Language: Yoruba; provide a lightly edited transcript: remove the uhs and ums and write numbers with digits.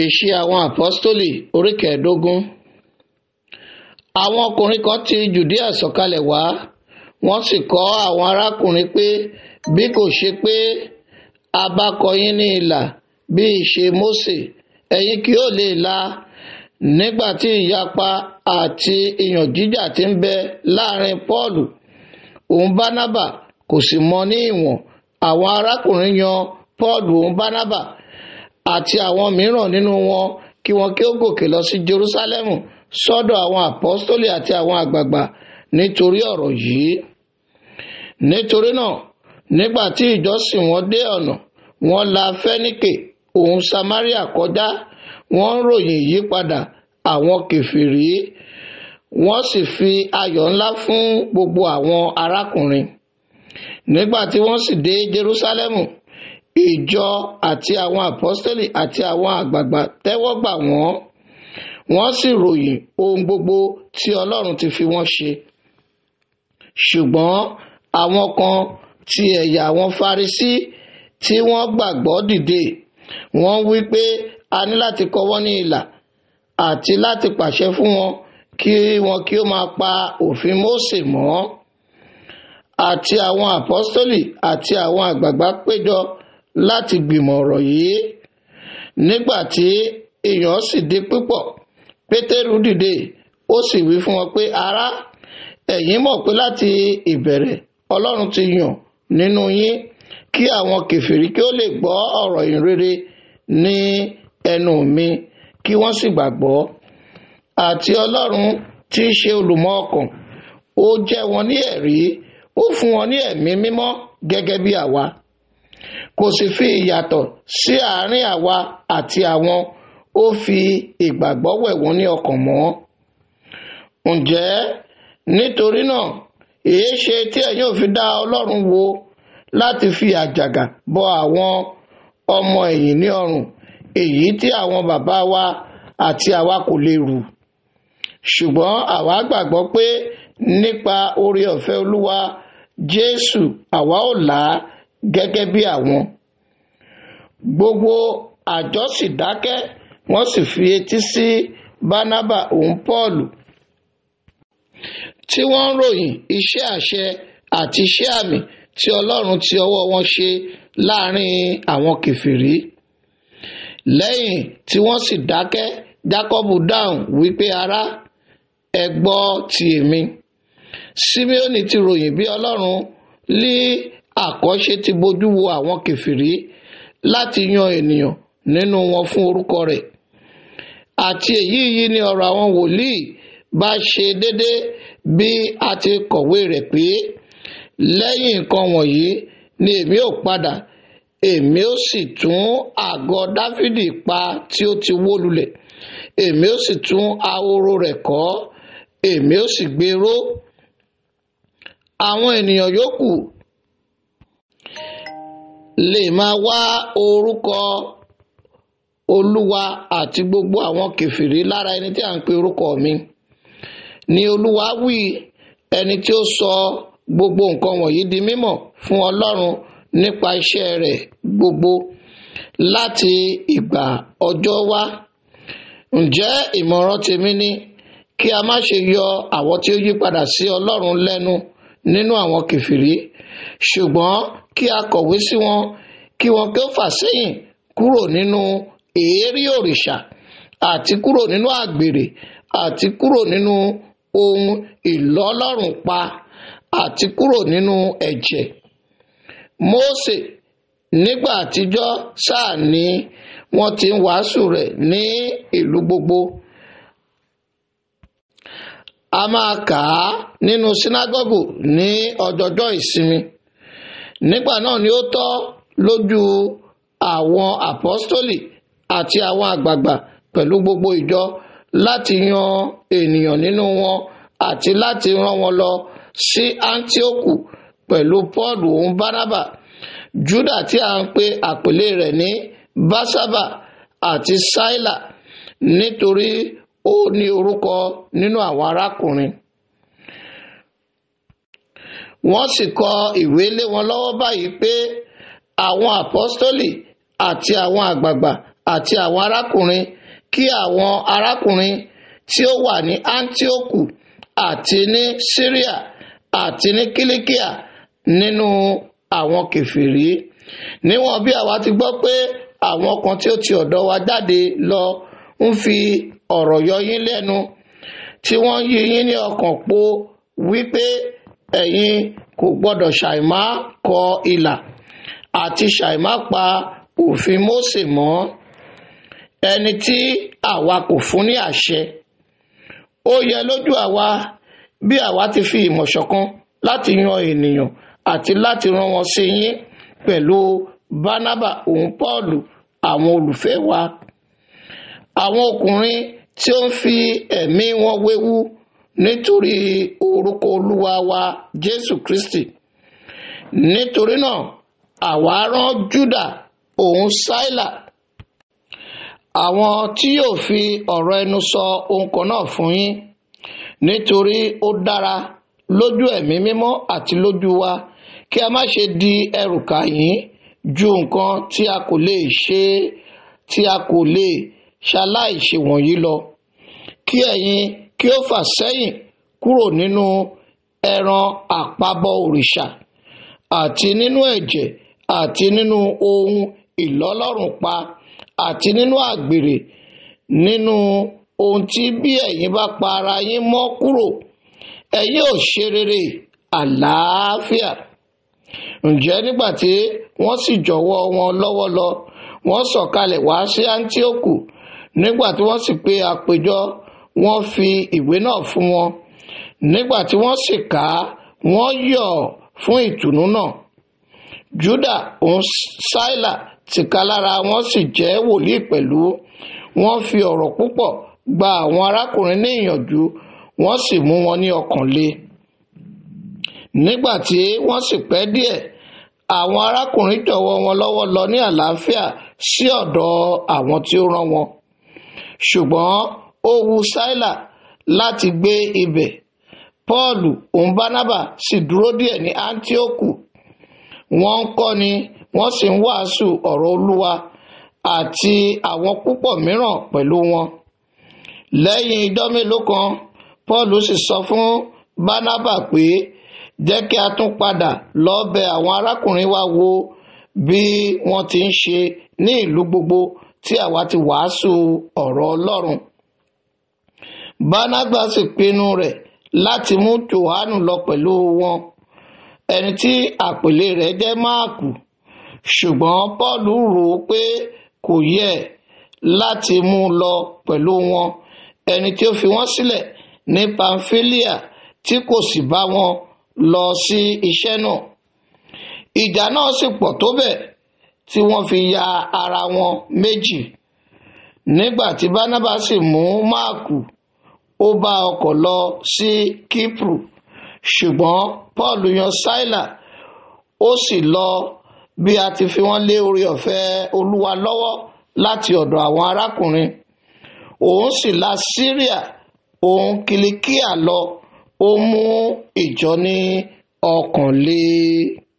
Ìṣe àwọn Àpọ́stélì orí kẹẹ̀ẹ́dógún. Àwọn ọkùnrin kan ti Jùdíà sọ̀kalẹ̀ wá, wọ́n sì kọ́ àwọn arákùnrin pé bí kò ṣe pé a bá kọ yín ní ilà bí ìṣe Mósè, ẹ̀yin kì yóò lè là. Nígbà tí ìyapa àti ìyàn jíjà ti ń bẹ láàrin Pọ́ọ̀lù òun Bánábà kò sì mọ ní ìwọ̀n, àwọn arákùnrin yan Pọ́ọ̀lù òun Bánábà àti àwọn mìíràn nínú wọn kí wọn kí ó gòkè lọ sí Jerúsálẹ́mù sọ́dọ̀ àwọn àpọ́stólì àti àwọn àgbààgbà nítorí ọ̀rọ̀ yìí. Nítorí náà, nígbà tí ìjọsìn wọn dé ọ̀nà, wọ́n la Fẹ́níkè òun Samaria kọjá, wọ́n ń ròyìn ìyípadà àwọn kèfèrí, wọ́n sì fi ayọ̀ ńlá fún gbogbo àwọn arákùnrin. Nígbà tí wọ́n sì dé Jerúsálẹ́mù, ìjọ àti àwọn àpọ́stélì àti àwọn àgbààgbà tẹ́wọ́ gbà wọ́n, wọ́n sì ròyìn ohun gbogbo tí Ọlọ́run ti fi wọ́n ṣe. Ṣùgbọ́n àwọn kan ti ẹ̀yà àwọn Farisí tí wọ́n gbàgbọ́ dìde, wọ́n wí pé a ní láti kọ wọ́n ní ilà àti láti pàṣẹ fún wọn kí ó máa pa òfin Mósè mọ́. Àti àwọn àpọ́stélì àti àwọn àgbààgbà péjọ láti gbìmọ̀ ọ̀rọ̀ yìí. Nígbà tí èèyàn sì di púpọ̀, Pétérù dìde, ó sì wí fún wọn pé, ará, ẹ̀yin mọ̀ pé láti ìbẹ̀rẹ̀ Ọlọ́run ti yàn nínú yín kí àwọn kèfèrí kí ó lè gbọ́ ọ̀rọ̀ ìhìnrere ní ẹnu mi kí wọ́n sì gbàgbọ́. Àti Ọlọ́run tí í ṣe olùmọ̀ ọkàn, ó jẹ́ wọn ní ẹ̀rí, ó fún wọn ní ẹ̀mí mímọ́ gẹ́gẹ́ bí àwa, kò sì fi ìyàtọ̀ sí àárín àwa àti àwọn, ó fi ìgbàgbọ́ wẹ̀ wọ́n ní ọkàn mọ́. Ǹjẹ́ nítorí náà, èéṣe tí ẹ̀yin ò fi dá Ọlọ́run wò láti fi àjàgà bọ àwọn ọmọ ẹ̀yìn ní ọrùn, èyí tí àwọn bàbá wa àti àwa kò lè rù? Ṣùgbọ́n àwa gbàgbọ́ pé nípa oore-ọ̀fẹ́ Olúwa Jésù àwa ó là á gẹ́gẹ́ bí àwọn. Gbogbo àjọ sì dákẹ́, wọ́n sì fi etí sí Bánábà òun Pọ́ọ̀lù, tí wọ́n ń ròyìn iṣẹ́ àṣẹ àti iṣẹ́ àmì tí Ọlọ́run ti ọwọ́ wọn ṣe láàrin àwọn kèfèrí. Lẹ́yìn tí wọ́n sì dákẹ́, Jákọ́bù dáhùn wípé, ará, ẹ gbọ́ ti èmi. Síméónì ti ròyìn bí Ọlọ́run ní àkọ́ṣe ti bójú wo àwọn kèfèrí láti yan ènìyàn nínú wọn fún orúkọ rẹ̀. Àti èyí ni ọ̀rọ̀ àwọn wòlíì bá ṣe dédé bí a ti kọ̀wé rẹ̀ pé, lẹ́yìn nǹkan wọ̀nyí ni èmi ó padà, èmi ó sì tún àgọ́ Dáfídì pa tí ó ti wó lulẹ̀, èmi ó sì tún ahoro rẹ̀ kọ́, èmi ó sì gbé ró. Àwọn ènìyàn yòókù lè máa wá orúkọ Olúwa àti gbogbo àwọn kèfèrí lára ẹni tí a ń pe orúkọ mi, ni Olúwa wí, ẹni tí ó sọ gbogbo nǹkan wọ̀nyí di mímọ̀ fún Ọlọ́run nípa iṣẹ́ rẹ̀ gbogbo láti ìgbà ọjọ́ wá. Ǹjẹ́ ìmọ̀ràn tèmi ni kí a má ṣe yọ àwọn tí ó yí padà sí Ọlọ́run lẹ́nu nínú àwọn kèfèrí, ṣùgbọ́n kí a kọ̀wé sí wọn kí wọn kí ó fà sẹ́yìn kúrò nínú èérí òrìṣà àti kúrò nínú àgbèrè àti kúrò nínú ohun ìlọ́lọ́rùn pa àti kúrò nínú ẹ̀jẹ̀. Mósè nígbà àtijọ́ sáà ni wọ́n ti ń wàásù rẹ̀ ní ìlú gbogbo. A máa kà á nínú sínágọ́gù ní ọjọjọ́ ìsinmi. Nígbà náà ni ó tọ́ lójú àwọn àpọ́stólì àti àwọn àgbààgbà pẹ̀lú gbogbo ìjọ láti yan ènìyàn nínú wọn àti láti rán wọn lọ sí Áńtíókù pẹ̀lú Pọ́ọ̀lù òun Bánábà, Júdà tí a ń pe àpèlé rẹ̀ ní Básábà àti Sáílà, nítorí ó ní orúkọ nínú àwọn arákùnrin. Wọ́n sì kọ ìwé lé wọn lọ́wọ́ báyìí pé àwọn àpọ́stólì àti àwọn àgbààgbà àti àwọn arákùnrin kí àwọn arákùnrin tí ó wà ní Áńtíókù àti ní Síríà àti ní Kílíkíà nínú àwọn kèfèrí. Níwọ̀n bí àwa ti gbọ́ pé àwọn kan tí ó ti ọ̀dọ̀ wa jáde lọ ń fi ọ̀rọ̀ yọ yín lẹ́nu, tí wọ́n yí yín ní ọkàn po wípé ẹ̀yin kò gbọ́dọ̀ ṣàìmá kọ ilà àti ṣàìmá pa òfin Mósè mọ́, ẹni tí àwa kò fún ní àṣẹ. Ó yẹ lójú àwa bí àwa ti fi ìmọ̀ ṣọ̀kan láti yan ènìyàn àti láti rán wọn sí yín pẹ̀lú Bánábà òun Pọ́ọ̀lù, àwọn olùfẹ́ wa, àwọn ọkùnrin tí ó ń fi ẹ̀mí wọn wéwu nítorí orúkọ Olúwa wa Jésù Kristi. Nítorí náà àwa rán Júdà òun Sáílà, àwọn tí yóò fi ọ̀rọ̀ ẹnu sọ ohun kan náà fún yín, nítorí ó dára lójú ẹ̀mí mímọ́ àti lójú wa kí a má ṣe di ẹrù kà yín ju nǹkan tí a kò lè ṣe, tí a kò lè ṣaláìṣe wọ̀nyí lọ, kí ẹ̀yin kí ó fà sẹ́yìn kúrò nínú ẹran àpábọ òrìṣà àti nínú ẹ̀jẹ̀ àti nínú ohun ìlọ́lọ́rùn pa àti nínú àgbèrè, nínú ohun tí bí ẹ̀yin bá pa ara yín mọ́ kúrò, ẹ̀yin ò ṣe rere àlàáfíà. Ǹjẹ́ nígbà tí wọ́n sì jọ̀wọ́ wọn lọ́wọ́ lọ, wọ́n sọ̀kalẹ̀ wá sí Áńtíókù. Nígbà tí wọ́n sì pe àpéjọ, wọ́n fi ìwé náà fún wọn. Nígbà tí wọ́n sì kà á, wọ́n yọ̀ fún ìtùnú náà. Júdà òun Sáílà tìkálára wọn sì jẹ́ wòlíì pẹ̀lú. Wọ́n fi ọ̀rọ̀ púpọ̀ gba àwọn arákùnrin ní ìyànjú, wọ́n sì mú wọn ní ọkàn le. Nígbà tí wọ́n sì pẹ́ díẹ̀, àwọn arákùnrin jọ̀wọ́ wọn lọ́wọ́ lọ ní àlàáfíà sí ọ̀dọ̀ àwọn tí ó rán wọn. Ṣùgbọ́n ó wu Sáílà láti gbé ibẹ̀. Pọ́ọ̀lù òun Bánábà sì dúró díẹ̀ ní Áńtíókù. Wọ́n ń kọ́ni, wọ́n sì ń wàásù ọ̀rọ̀ Olúwa, àti àwọn púpọ̀ mìíràn pẹ̀lú wọn. Lẹ́yìn ijọ́ mélòó kan, Pọ́ọ̀lù sì sọ fún Bánábà pé jẹ́ kí a tún padà lọ bẹ̀ àwọn arákùnrin wa wò bí wọ́n ti ń ṣe ní ìlú gbogbo tí àwa ti wàásù ọ̀rọ̀ Ọlọ́run. Bánábà sì pinnu rẹ̀ láti mú Jòhánù lọ pẹ̀lú wọn, ẹni tí àpèlé rẹ̀ jẹ́ Máàkù. Ṣùgbọ́n Pọ́ọ̀lù rò ó pé kò yẹ láti mú lọ pẹ̀lú wọn, ẹni tí ó fi wọ́n sílẹ̀ ní Pamfílíà tí kò sì bá wọn lọ sí iṣẹ́ náà. Ìjà náà sì pọ̀ tó bẹ́ẹ̀ tí wọ́n fi ya ara wọn méjì. Nígbà tí Bánábà sì mú Máàkù, ó bá ọkọ̀ lọ sí Kípùrù. Ṣùgbọ́n Pọ́ọ̀lù yan Sáílà, ó sì lọ bí a ti fi wọ́n lé oore ọ̀fẹ́ Olúwa lọ́wọ́ láti ọ̀dọ̀ àwọn arákùnrin. Òun sì la Síríà òun Kílíkíà lọ, ó mú ìjọ ní ọkàn le.